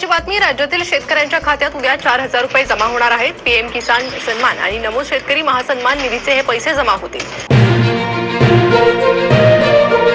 बातमी। राज्यातील शेतकऱ्यांच्या खात्यात उद्या 4,000 रुपये जमा होणार आहेत। पीएम किसान सन्मान आणि नमो शेतकरी महासन्मान निधीचे हे पैसे जमा होतील।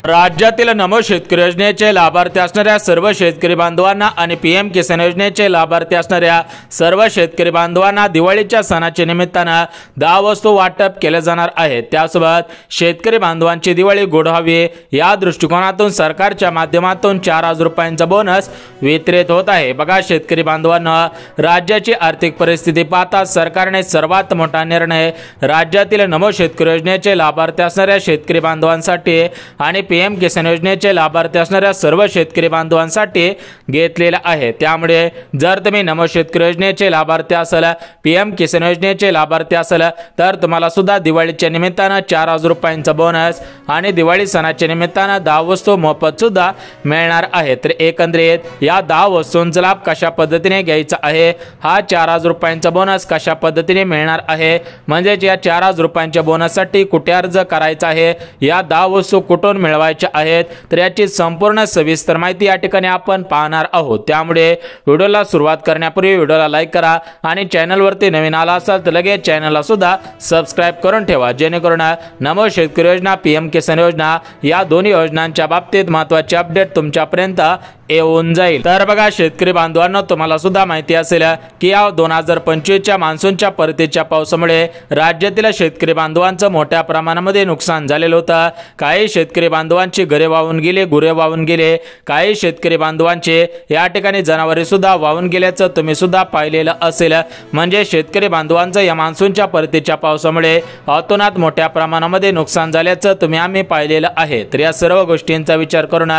राज्यातील नमो शेतकरी योजनेचे लाभार्थी असणाऱ्या सर्व शेतकरी बांधवांना आणि पीएम किसान योजनेचे लाभार्थी असणाऱ्या सर्व शेतकरी बांधवांना दिवाळीच्या सणाच्या निमित्ताने 10 वस्तू वाटप केले जाणार आहे। त्यासोबत शेतकरी बांधवांची दिवाळी गोड व्हावी या दृष्टिकोनातून सरकारच्या माध्यमातून 4,000 रुपयांचा बोनस वितरित होत आहे। बघा शेतकरी बांधवांना, राज्याची आर्थिक परिस्थिती पाहता सरकारने सर्वात मोठा निर्णय राज्यातील नमो शेतकरी योजनेचे लाभार्थी असणाऱ्या शेतकरी बांधवांसाठी आणि पीएम किसान योजनेचे लाभार्थी असणाऱ्या सर्व शेतकरी बांधवांसाठी घेतलेला आहे। त्यामुळे जर तुम्ही नमो शेतकरी योजनेचे लाभार्थी असाल, पीएम किसान योजनेचे लाभार्थी असाल, तर तुम्हाला सुद्धा दिवाळीच्या निमित्ताने 4,000 रुपयांचा बोनस आणि दिवाळी सणाच्या निमित्ताने 10 वस्तू मोफत सुद्धा मिळणार आहे। तर एकंदरीत या 10 वस्तूंचा लाभ कशा पद्धतीने घ्यायचा आहे, हा 4,000 रुपयांचा बोनस कशा पद्धतीने मिळणार आहे, म्हणजे या 4,000 रुपयांच्या बोनससाठी कुठे अर्ज करायचा आहे, या 10 वस्तू कुठून मिळवायच्या आहेत, तर याची संपूर्ण सविस्तर माहिती या ठिकाणी आपण पाहणार आहोत। त्यामुळे व्हिडिओला सुरुवात करण्यापूर्वी व्हिडिओला लाईक करा आणि चॅनलवरती नवीन आला असाल तर लगेच चॅनलला सुद्धा सबस्क्राइब करून ठेवा, जेणेकरून नमो शेतकरी योजना, पीएम किसान योजना या दोन्ही योजनांच्या बाबतीत महत्त्वाचे अपडेट तुमच्यापर्यंत येऊन जाईल। तर बघा शेतकरी बांधवांनो, तुम्हाला सुद्धा माहिती असेल की या 2025च्या मान्सूनच्या परतीच्या पावसामुळे राज्यातील शेतकरी बांधवांचं मोठ्या प्रमाणामध्ये नुकसान झालेलं होतं। काही शेतकरी बांधवांची घरे वाहून गेले, गुरे वाहून गेले, काही शेतकरी बांधवांचे या ठिकाणी जनावरे सुद्धा वाहून गेल्याचं तुम्ही सुद्धा पाहिलेलं असेल। म्हणजे शेतकरी बांधवांचं या मान्सूनच्या परतीच्या पावसामुळे अतोनात मोठ्या प्रमाणामध्ये नुकसान झाल्याचं आम्ही पाहिलेलं आहे। तर या सर्व गोष्टींचा विचार करून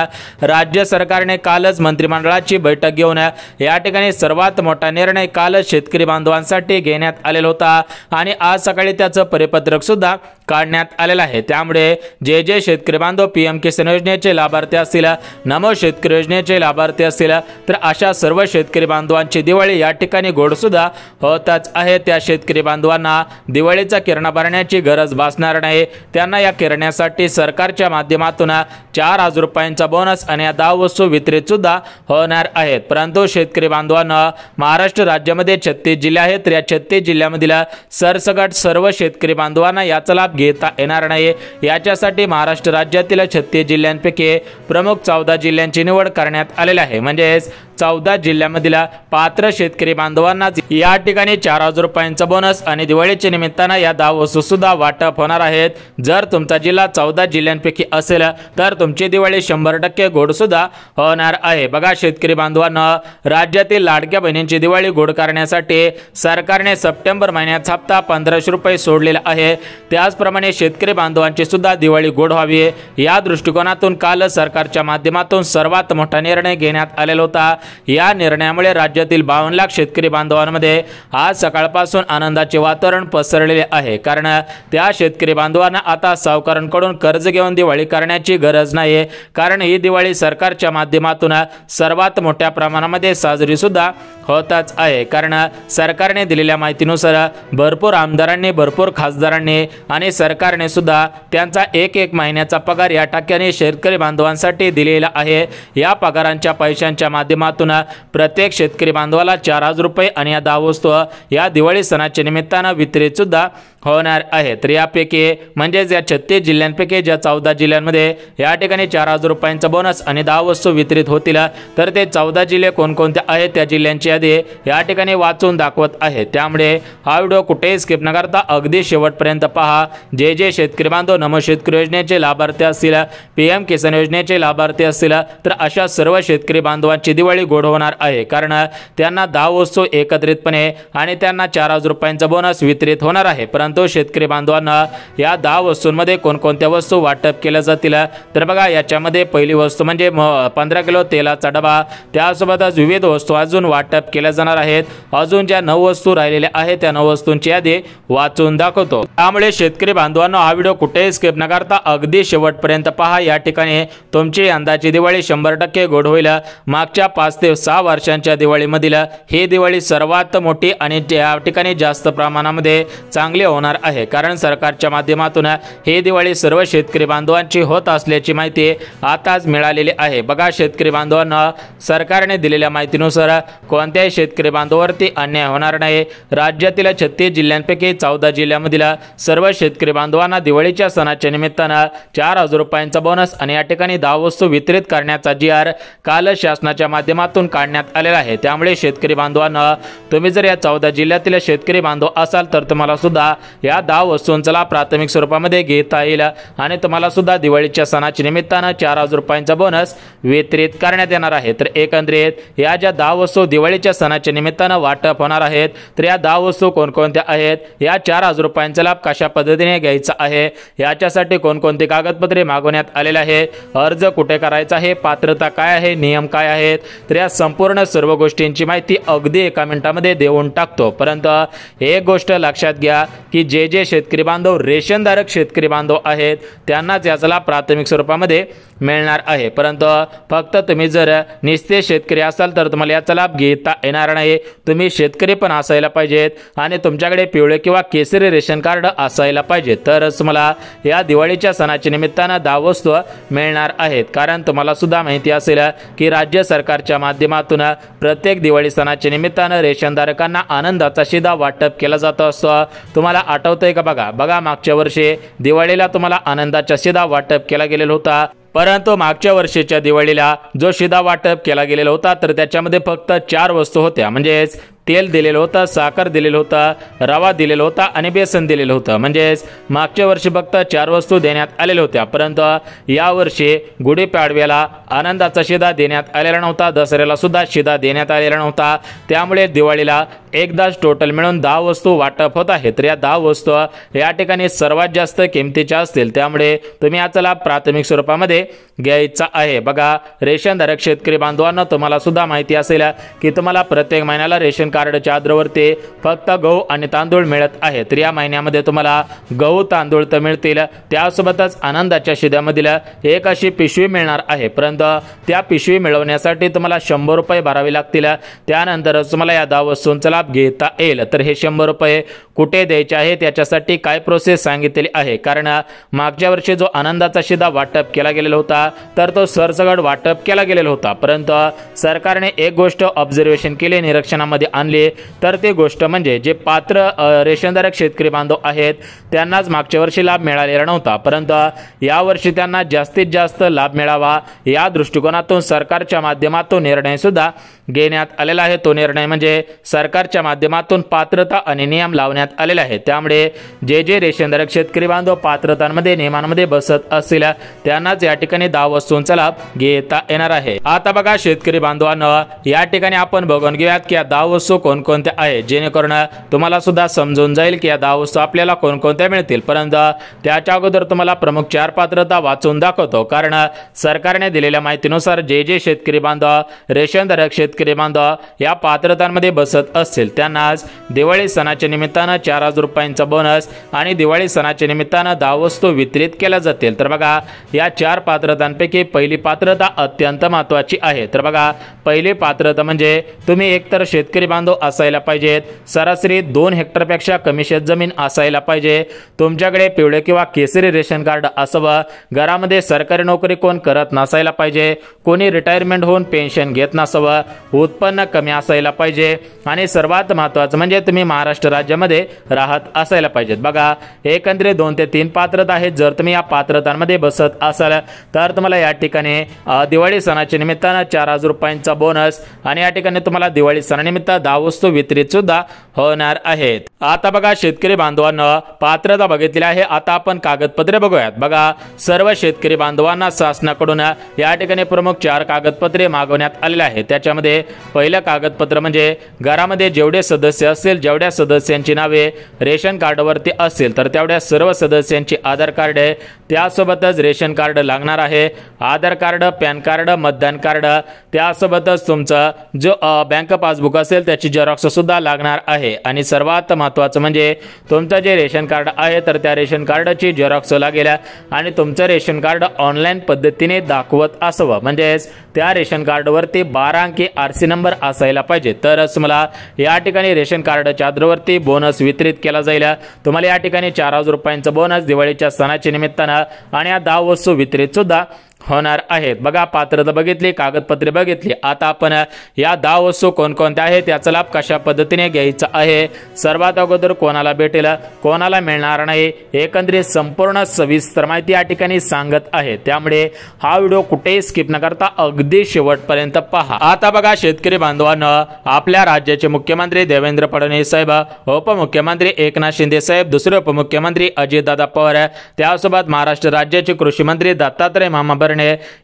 राज्य सरकारने कालच मंत्रिमंडळाची बैठक घेऊन या ठिकाणी सर्वात मोठा निर्णय कालच शेतकरी बांधवांसाठी घेण्यात आलेला होता आणि आज सकाळी त्याचं परिपत्रक सुद्धा काढण्यात आलेलं आहे। त्यामुळे जे शेतकरी बांधव पीएम किसान योजनेचे लाभार्थी असतील, नमो शेतकरी योजनेचे लाभार्थी असतील, तर अशा सर्व शेतकरी बांधवांची दिवाळी या ठिकाणी गोड सुद्धा होतच आहे। त्या शेतकरी बांधवांना दिवाळीचा किरणा भरण्याची गरज भासणार नाही। त्यांना या किरण्यासाठी सरकारच्या माध्यमातून 4,000 रुपयांचा बोनस आणि 10 वस्तू वितरित सुद्धा होणार आहेत। परंतु शेतकरी बांधवांना, महाराष्ट्र राज्यामध्ये 36 जिल्हे आहेत, तर या 36 जिल्ह्यामधील सरसकट सर्व शेतकरी बांधवांना याचा लाभ घेता येणार नाही। याच्यासाठी महाराष्ट्र राज्यातील 36 जिल्ह्यांपैकी प्रमुख 14 जिल्ह्यांची निवड करण्यात आलेली आहे। म्हणजे 14 जिल्ह्यामधील पात्र शेतकरी बांधवांना या ठिकाणी 4,000 रुपयांचा बोनस आणि दिवाळीच्या निमित्ताने या 10 वस्तू सुद्धा वाटप होणार आहेत। जर तुमचा जिल्हा 14 जिल्ह्यांपैकी असेल तर तुमची दिवाळी 100% गोड सुद्धा होणार आहे। बघा शेतकरी बांधवांना, राज्यातील लाडक्या बहिणींची दिवाळी गोड करण्यासाठी सरकारने सप्टेंबर महिन्यात हप्ता 1,500 रुपये सोडलेला आहे। त्याचप्रमाणे शेतकरी बांधवांची सुद्धा दिवाळी गोड व्हावी या दृष्टिकोनातून काल सरकारच्या माध्यमातून सर्वात मोठा निर्णय घेण्यात आलेला होता। या निर्णयामुळे राज्यातील 52 लाख शेतकरी बांधवांमध्ये आज सकाळपासून आनंदाचे वातावरण पसरलेले आहे। कारण त्या शेतकरी बांधवांना आता सावकारांकडून कर्ज घेऊन दिवाळी करण्याची गरज नाही, कारण ही दिवाळी सरकारच्या माध्यमातून सर्वात मोठ्या प्रमाणामध्ये साजरी सुद्धा होतच आहे। कारण सरकारने दिलेल्या माहितीनुसार भरपूर आमदारांनी, भरपूर खासदारांनी आणि सरकारने सुद्धा त्यांचा एक महिन्याचा पगार या टक्क्याने शेतकरी बांधवांसाठी दिलेला आहे। या पगारांच्या पैशांच्या माध्यमातून प्रत्येक शेतकरी बांधवाला 4,000 रुपये आणि या 10 वस्तू या दिवाळी सणाच्या निमित्ताने वितरित सुद्धा होणार आहे। तर यापैकी म्हणजे या 36 जिल्ह्यांपैकी ज्या 14 जिल्ह्यांमध्ये या ठिकाणी 4,000 रुपयांचा बोनस आणि 10 वस्तू वितरित होतील, तर ते 14 जिल्हे कोणकोणते आहेत त्या जिल्ह्यांची यादी या ठिकाणी वाचून दाखवत आहे। त्यामुळे हा व्हिडिओ कुठेही स्किप न करता अगदी शेवटपर्यंत पहा। जे शेतकरी बांधव नमो शेतकरी योजनेचे लाभार्थी असतील, पीएम किसान योजनेचे लाभार्थी असतील, तर अशा सर्व शेतकरी बांधवांची दिवाळी गोड होणार आहे। कारण त्यांना 10 वस्तू एकत्रितपणे आणि त्यांना 4,000 रुपयांचा बोनस वितरित होणार आहे। परंतु शेतकरी बांधवांना या 10 वस्तूंमध्ये कोणकोणत्या वस्तू वाटप केल्या जातील, तर बघा याच्यामध्ये पहिली वस्तू म्हणजे 15 किलो तेलाचा डबा, त्यासोबतच विविध वस्तू अजून वाटप केल्या जाणार आहेत। अजून ज्या 9 वस्तू राहिलेल्या आहेत त्या 9 वस्तूंची यादी वाचून दाखवतो। त्यामुळे शेतकरी बांधवांनो, हा व्हिडिओ कुठेही स्किप न करता अगदी शेवटपर्यंत पहा। या ठिकाणी तुमची यंदाची दिवाळी 100% गोड होईल। मागच्या 5 ते 6 वर्षांच्या दिवाळीमधील ही दिवाळी सर्वात मोठी आणि या ठिकाणी जास्त प्रमाणामध्ये चांगली होणार आहे, कारण सरकारच्या माध्यमातून ही दिवाळी सर्व शेतकरी बांधवांची होत असल्याची माहिती आताच मिळालेली आहे। बघा शेतकरी बांधवांना, सरकारने दिलेल्या माहितीनुसार कोणत्याही शेतकरी बांधवांवरती अन्याय होणार नाही। राज्यातील 36 जिल्ह्यांपैकी 14 जिल्ह्यांमधील सर्व शेतकरी बांधवांना दिवाळीच्या सणाच्या निमित्तानं 4000 रुपयांचा बोनस आणि या ठिकाणी 10 वस्तू वितरित करण्याचा GR काल शासनाच्या माध्यमातून काढण्यात आलेला आहे। त्यामुळे शेतकरी बांधवांना, तुम्ही जर या 14 जिल्ह्यातील शेतकरी बांधव असाल तर तुम्हाला सुद्धा या 10 वस्तूंचा लाभ प्राथमिक स्वरूपामध्ये घेता येईल आणि तुम्हाला सुद्धा दिवाळीच्या सणाच्या निमित्तानं 4000 रुपयांचा बोनस वितरित करण्यात येणार आहे। तर एकंदरीत या ज्या 10 वस्तू दिवाळीच्या सणाच्या निमित्तानं वाटप होणार आहेत, तर या 10 वस्तू कोणकोणत्या आहेत, या 4000 रुपयांचा लाभ कशा पद्धतीने घ्यायचा आहे, याच्यासाठी कोणकोणती कागदपत्रे मागवण्यात आलेले आहे, अर्ज कुठे करायचा आहे, पात्रता काय आहे, नियम काय आहेत, तर या संपूर्ण सर्व गोष्टींची माहिती अगदी एका मिनिटामध्ये देऊन टाकतो। परंतु एक गोष्ट लक्षात घ्या की जे शेतकरी बांधव रेशनधारक शेतकरी बांधव आहेत त्यांनाच याचा लाभ प्राथमिक स्वरूपामध्ये मिळणार आहे। परंतु फक्त तुम्ही जर निस्ते शेतकरी असाल तर तुम्हाला याचा लाभ घेता येणार नाही। तुम्ही शेतकरी पण असायला पाहिजेत आणि तुमच्याकडे पिवळे किंवा केसरी रेशन कार्ड असायला पाहिजे, तरच तुम्हाला या दिवाळीच्या सणाच्या निमित्तानं 10 वस्तू मिळणार आहेत। कारण तुम्हाला सुद्धा माहिती असेल की राज्य सरकारच्या माध्यमातून प्रत्येक दिवाळी सणाच्या निमित्तानं रेशनधारकांना आनंदाचा शिधा वाटप केला जात असतो। तुम्हाला आठवतंय का? बघा मागच्या वर्षी दिवाळीला तुम्हाला आनंदाचा शिधा वाटप केला गेलेला होता, परंतु मागच्या वर्षीच्या दिवाळीला जो शिधा वाटप केला गेलेला होता तर त्याच्यामध्ये फक्त 4 वस्तू होत्या, म्हणजेच तेल दिलेलं होतं, साखर दिलेलं होतं, रवा दिलेला होता आणि बेसन दिलेलं होतं। म्हणजेच मागच्या वर्षी फक्त 4 वस्तू देण्यात आलेल्या होत्या, परंतु यावर्षी गुढीपाडव्याला आनंदाचा शिधा देण्यात आलेला नव्हता, दसऱ्याला सुद्धा शिधा देण्यात आलेला नव्हता। त्यामुळे दिवाळीला एकदाच टोटल मिळून 10 वस्तू वाटप होत आहेत। तर या 10 वस्तू या ठिकाणी सर्वात जास्त किमतीच्या असतील, त्यामुळे तुम्ही याचा लाभ प्राथमिक स्वरूपामध्ये घ्यायचा आहे। बघा रेशनधारक शेतकरी बांधवांना, तुम्हाला सुद्धा माहिती असेल की तुम्हाला प्रत्येक महिन्याला रेशन कार्डच्या आधारावरती फक्त गहू आणि तांदूळ मिळत आहे। तर या महिन्यामध्ये तुम्हाला गहू तांदूळ तर मिळतील, त्यासोबतच आनंदाच्या शिध्यामधील एक अशी पिशवी मिळणार आहे, परंतु त्या पिशवी मिळवण्यासाठी तुम्हाला 100 रुपये भरावे लागतील, त्यानंतरच तुम्हाला या 10 वस्तूंचा लाभ घेता येईल। तर हे 100 रुपये कुठे द्यायचे आहेत, याच्यासाठी काय प्रोसेस सांगितलेली आहे, कारण मागच्या वर्षी जो आनंदाचा शिधा वाटप केला गेलेला होता तर तो सरसकट वाटप केला गेलेला होता, परंतु सरकारने एक गोष्ट ऑब्झर्वेशन केली, निरीक्षणामध्ये आणली, तर ती गोष्ट म्हणजे जे पात्र रेशनधारक शेतकरी बांधव आहेत त्यांनाच मागच्या वर्षी लाभ मिळालेला नव्हता, परंतु यावर्षी त्यांना जास्तीत जास्त लाभ मिळावा या दृष्टिकोनातून सरकारच्या माध्यमातून निर्णय सुद्धा घेण्यात आलेला आहे। तो निर्णय म्हणजे सरकारच्या माध्यमातून पात्रता आणि नियम लावण्यात आलेले आहेत। त्यामुळे जे रेशनधारक शेतकरी बांधव पात्रतांमध्ये नियमांमध्ये बसत असतील त्यांनाच या ठिकाणी 10 वस्तूंचा लाभ घेता येणार आहे। आता बघा शेतकरी बांधवांनो, या ठिकाणी आपण बघून घेऊयात की या 10 वस्तू कोणकोणत्या आहेत, जेणेकरून तुम्हाला सुद्धा समजून जाईल की या 10 वस्तू आपल्याला कोणकोणत्या मिळतील। परंतु त्याच्या अगोदर तुम्हाला प्रमुख 4 पात्रता वाचून दाखवतो, कारण सरकारने दिलेल्या माहितीनुसार जे शेतकरी बांधव रेशनधारक शेतकरी बांधव या पात्रतांमध्ये बसत असतील त्यांनाच दिवाळी सणाच्या निमित्तानं 4000 रुपयांचा बोनस आणि दिवाळी सणाच्या निमित्तानं 10 वस्तू वितरित केल्या जातील। तर बघा या 4 पात्रतांपैकी पहिली पात्रता अत्यंत महत्त्वाची आहे। तर बघा पहिली पात्रता म्हणजे तुम्ही एकतर शेतकरी बांधव असायला पाहिजेत, सरासरी 2 हेक्टरपेक्षा कमी शेतजमीन असायला पाहिजे, तुमच्याकडे पिवळे किंवा केसरी रेशन कार्ड असावं, घरामध्ये सरकारी नोकरी कोण करत नसायला पाहिजे, कोणी रिटायरमेंट होऊन पेन्शन घेत नसावं, उत्पन्न कमी असायला पाहिजे आणि सर्वात महत्त्वाचं म्हणजे तुम्ही महाराष्ट्र राज्यामध्ये राहत असायला पाहिजेत। बघा एकंदरीत 2 ते 3 पात्रता आहेत। जर तुम्ही या पात्रतांमध्ये बसत असाल तर तुम्हाला या ठिकाणी दिवाळी सणाच्या निमित्तानं 4000 रुपयांचा बोनस आणि या ठिकाणी तुम्हाला दिवाळी सणानिमित्त 10 वस्तू वितरित सुद्धा होणार आहेत। आता बघा शेतकरी बांधवांना पात्रता बघितली आहे, आता आपण कागदपत्रे बघूयात। बघा सर्व शेतकरी बांधवांना शासनाकडून या ठिकाणी प्रमुख 4 कागदपत्रे मागवण्यात आलेले आहेत। त्याच्यामध्ये पहिलं कागदपत्र म्हणजे घरामध्ये जेवढे सदस्य असतील, जेवढ्या सदस्यांची नावे रेशन कार्डवरती असेल तर तेवढ्या सर्व सदस्यांची आधार कार्ड आहे, त्यासोबतच रेशन कार्ड लागणार आहे, आधार कार्ड, पॅन कार्ड, मतदान कार्ड, त्यासोबतच तुमचं जो बँक पासबुक असेल त्याची झेरॉक्स सुद्धा लागणार आहे। आणि सर्वात महत्त्वाचं म्हणजे तुमचं जे रेशन कार्ड आहे तर त्या रेशन कार्डची झेरॉक्स लागेल आणि तुमचं रेशन कार्ड ऑनलाईन पद्धतीने दाखवत असावं, म्हणजेच त्या रेशन कार्डवरती 12 अंकी आरसी नंबर असायला पाहिजे, तरच मला या ठिकाणी रेशन कार्डच्या आधारावरती बोनस वितरित केला जाईल। तुम्हाला या ठिकाणी 4000 रुपयांचा बोनस दिवाळीच्या सणाच्या निमित्तानं आणि या 10 वस्तू वितरित सुद्धा होणार आहेत। बघा, पात्रता बघितली, कागदपत्रे बघितली, आता आपण या 10 वस्तू कोणकोणत्या आहेत, याचा लाभ कशा पद्धतीने घ्यायचा आहे, सर्वात अगोदर कोणाला भेटेल, कोणाला मिळणार नाही, एकंदरीत संपूर्ण सविस्तर माहिती या ठिकाणी सांगत आहे, त्यामुळे हा व्हिडिओ कुठेही स्किप न करता अगदी शेवटपर्यंत पहा। आता बघा शेतकरी बांधवांनो, आपल्या राज्याचे मुख्यमंत्री देवेंद्र फडणवीस साहेब, उपमुख्यमंत्री एकनाथ शिंदे साहेब, दुसरे उपमुख्यमंत्री अजितदादा पवार, त्यासोबत महाराष्ट्र राज्याचे कृषी मंत्री दत्तात्रय मामा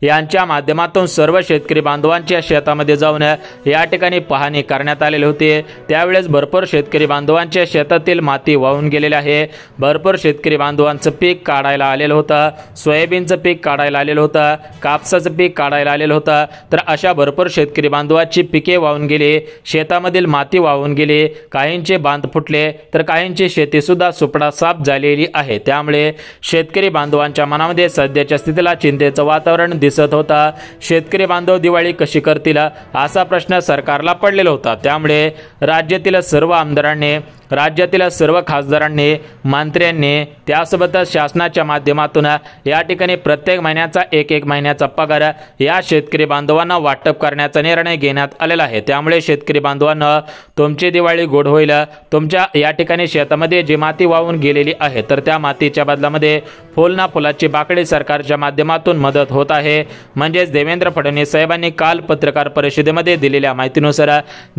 यांच्या माध्यमातून सर्व शेतकरी बांधवांच्या शेतामध्ये जाऊन या ठिकाणी पाहणी करण्यात आलेली होती। त्यावेळेस भरपूर शेतकरी बांधवांच्या शेतातील माती वाहून गेलेली आहे, भरपूर शेतकरी बांधवांचं पीक काढायला आलेलं होतं, सोयाबीनचं पीक काढायला आलेलं होतं, कापसाचं पीक काढायला आलेलं होतं, तर अशा भरपूर शेतकरी बांधवांची पिके वाहून गेली, शेतामधील माती वाहून गेली, काहींचे बांध फुटले तर काहींची शेती सुद्धा सुपडासाप झालेली आहे। त्यामुळे शेतकरी बांधवांच्या मनामध्ये सध्याच्या स्थितीला चिंतेचं वातावरण दिसत होता। शेतकरी बांधव दिवाळी कशी करतील असा प्रश्न सरकारला पडलेला होता। त्यामुळे राज्यातील सर्व आमदारांनी, राज्यातील सर्व खासदारांनी, मंत्र्यांनी, त्यासोबतच शासनाच्या माध्यमातून या ठिकाणी प्रत्येक महिन्याचा एक महिन्याचा पगार या शेतकरी बांधवांना वाटप करण्याचा निर्णय घेण्यात आलेला आहे। त्यामुळे शेतकरी बांधवांना तुमची दिवाळी गोड होईल। तुमच्या या ठिकाणी शेतामध्ये जी माती वाहून गेलेली आहे तर त्या मातीच्या बदलामध्ये फुलना फुलाची बाकडी सरकारच्या माध्यमातून मदत होत आहे। म्हणजेच देवेंद्र फडणवीस साहेबांनी काल पत्रकार परिषदेमध्ये दिलेल्या माहितीनुसार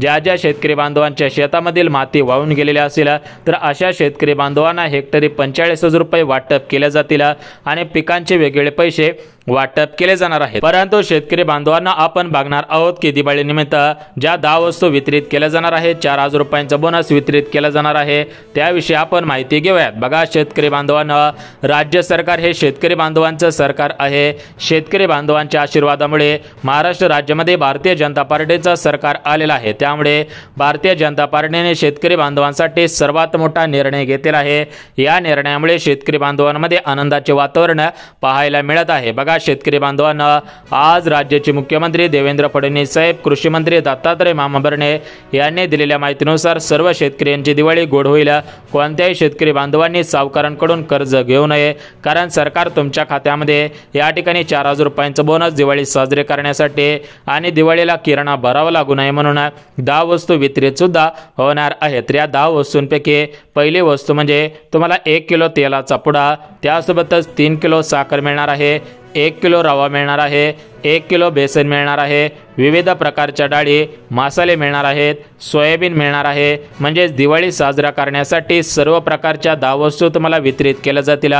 ज्या ज्या शेतकरी बांधवांच्या शेतामधील माती वाहून गेलेली असेल तर अशा शेतकरी बांधवांना हेक्टरी 45,000 रुपये वाटप केले जातील आणि पिकांचे वेगवेगळे पैसे वाटप केले जाणार आहेत। परंतु शेतकरी बांधवांना आपण बघणार आहोत की दिवाळी निमित्त ज्या 10 वस्तू वितरित केल्या जाणार आहेत, 4000 रुपयांचा बोनस वितरित केला जाणार आहे, त्याविषयी आपण माहिती घेऊयात। बघा शेतकरी बांधवांना, राज्य सरकार हे शेतकरी बांधवांचं सरकार आहे। शेतकरी बांधवांच्या आशीर्वादामुळे महाराष्ट्र राज्यामध्ये भारतीय जनता पार्टीचं सरकार आलेलं आहे। त्यामुळे भारतीय जनता पार्टीने शेतकरी बांधवांसाठी सर्वात मोठा निर्णय घेतलेला आहे। या निर्णयामुळे शेतकरी बांधवांमध्ये आनंदाचे वातावरण पाहायला मिळत आहे। बघा शेतकरी बांधवांना, आज राज्याचे मुख्यमंत्री देवेंद्र फडणवीस साहेब, कृषी मंत्री दत्तात्रय मामा भरणे यांनी दिलेल्या माहितीनुसार सर्व शेतकऱ्यांची दिवाळी गोड होईल। कोणत्याही शेतकरी बांधवांनी सावकारांकडून कर्ज घेऊ नये, कारण सरकार तुमच्या खात्यामध्ये या ठिकाणी 4000 रुपयांचा बोनस दिवाळी साजरी करण्यासाठी आणि दिवाळीला किराणा भरावा लागू नये म्हणून 10 वस्तू वितरित सुद्धा होणार आहेत। या 10 वस्तूंपैकी पहिली वस्तू म्हणजे तुम्हाला 1 किलो तेलाचा पुडा, त्यासोबतच 3 किलो साखर मिळणार आहे, 1 किलो रवा मिळणार आहे, 1 किलो बेसन मिळणार आहे, विविध प्रकारच्या डाळी, मसाले मिळणार आहेत, सोयाबीन मिळणार आहे। म्हणजेच दिवाळी साजरा करण्यासाठी सर्व प्रकारच्या 10 वस्तू तुम्हाला वितरित केल्या जातील।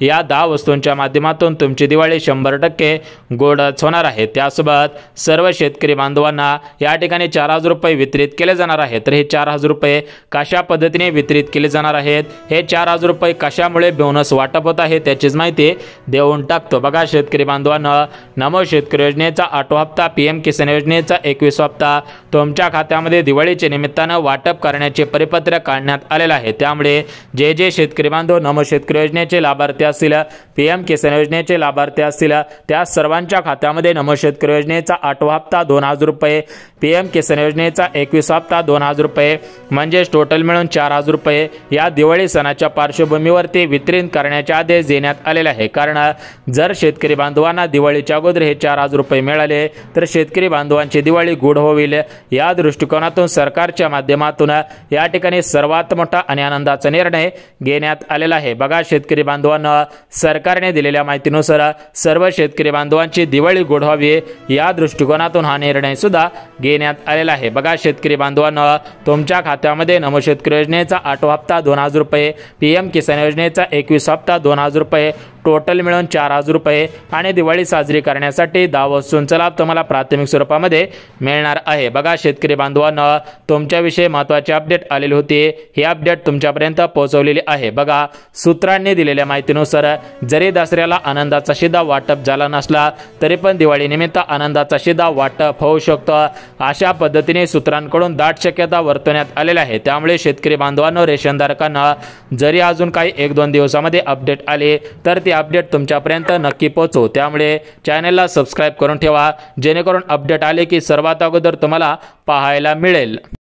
या 10 वस्तूंच्या माध्यमातून तुमची दिवाळी 100% गोडच होणार आहे। त्यासोबत सर्व शेतकरी बांधवांना या ठिकाणी 4000 रुपये वितरित केले जाणार आहेत। तर हे 4000 रुपये कशा पद्धतीने वितरित केले जाणार आहेत, हे 4000 रुपये कशामुळे बोनस वाटप होत आहे त्याचीच माहिती देऊन टाकतो। बघा शेतकरी बांधवांना, नमो शेतकरी योजनेचा 8वा हप्ता, पीएम किसान योजनेचा 21वा हप्ता तुमच्या खात्यामध्ये दिवाळीच्या निमित्तानं वाटप करण्याचे परिपत्रक काढण्यात आलेलं आहे। त्यामुळे जे जे शेतकरी बांधव नमो शेतकरी योजनेचे लाभार्थी असतील, पीएम किसान योजनेचे लाभार्थी असतील, त्या सर्वांच्या खात्यामध्ये नमो शेतकरी योजनेचा 8वा हप्ता 2000 रुपये, पीएम किसान योजनेचा 21वा हप्ता 2000 रुपये, म्हणजेच टोटल मिळून 4000 रुपये या दिवाळी सणाच्या पार्श्वभूमीवरती वितरित करण्याचे आदेश देण्यात आलेले आहे। कारण जर शेतकरी बांधवांना दिवाळीच्या अगोदर हे 4000 रुपये मिळाले तर शेतकरी बांधवांची दिवाळी गोड होईल। या दृष्टिकोनातून सरकारच्या माध्यमातून या ठिकाणी सर्वात मोठा आणि आनंदाचा निर्णय घेण्यात आलेला आहे। बघा शेतकरी बांधवांना, सरकारने दिलेल्या माहितीनुसार सर्व शेतकरी बांधवांची दिवाळी गोड व्हावी या दृष्टिकोनातून हा निर्णय सुद्धा घेण्यात आलेला आहे। बघा शेतकरी बांधवांना, तुमच्या खात्यामध्ये नमो शेतकरी योजनेचा 8वा हप्ता 2000 रुपये, पीएम किसान योजनेचा 21वा हप्ता 2000 रुपये, टोटल मिळून 4,000 रुपये आणि दिवाळी साजरी करण्यासाठी 10 वस्तूंचा लाभ तुम्हाला प्राथमिक स्वरूपामध्ये मिळणार आहे। बघा शेतकरी बांधवांनो, तुमच्याविषयी महत्त्वाचे अपडेट आलेले होते, हे अपडेट तुमच्यापर्यंत पोहोचवलेले आहे। बघा सूत्रांनी दिलेल्या माहितीनुसार जरी दसऱ्याला आनंदाचा शिधा वाटप झाला नसला तरी पण दिवाळीनिमित्त आनंदाचा शिधा वाटप होऊ शकतो, अशा पद्धतीने सूत्रांकडून दाट शक्यता वर्तवण्यात आलेल्या आहे। त्यामुळे शेतकरी बांधवांनो, रेशनधारकांना जरी अजून काही 1-2 दिवसामध्ये अपडेट आले तर ते अपडेट तुमच्यापर्यंत नक्की पोहोचो। त्यामुळे चॅनलला सबस्क्राइब करून ठेवा, जेणेकरून अपडेट आले की सर्वात अगोदर तुम्हाला पाहायला मिळेल।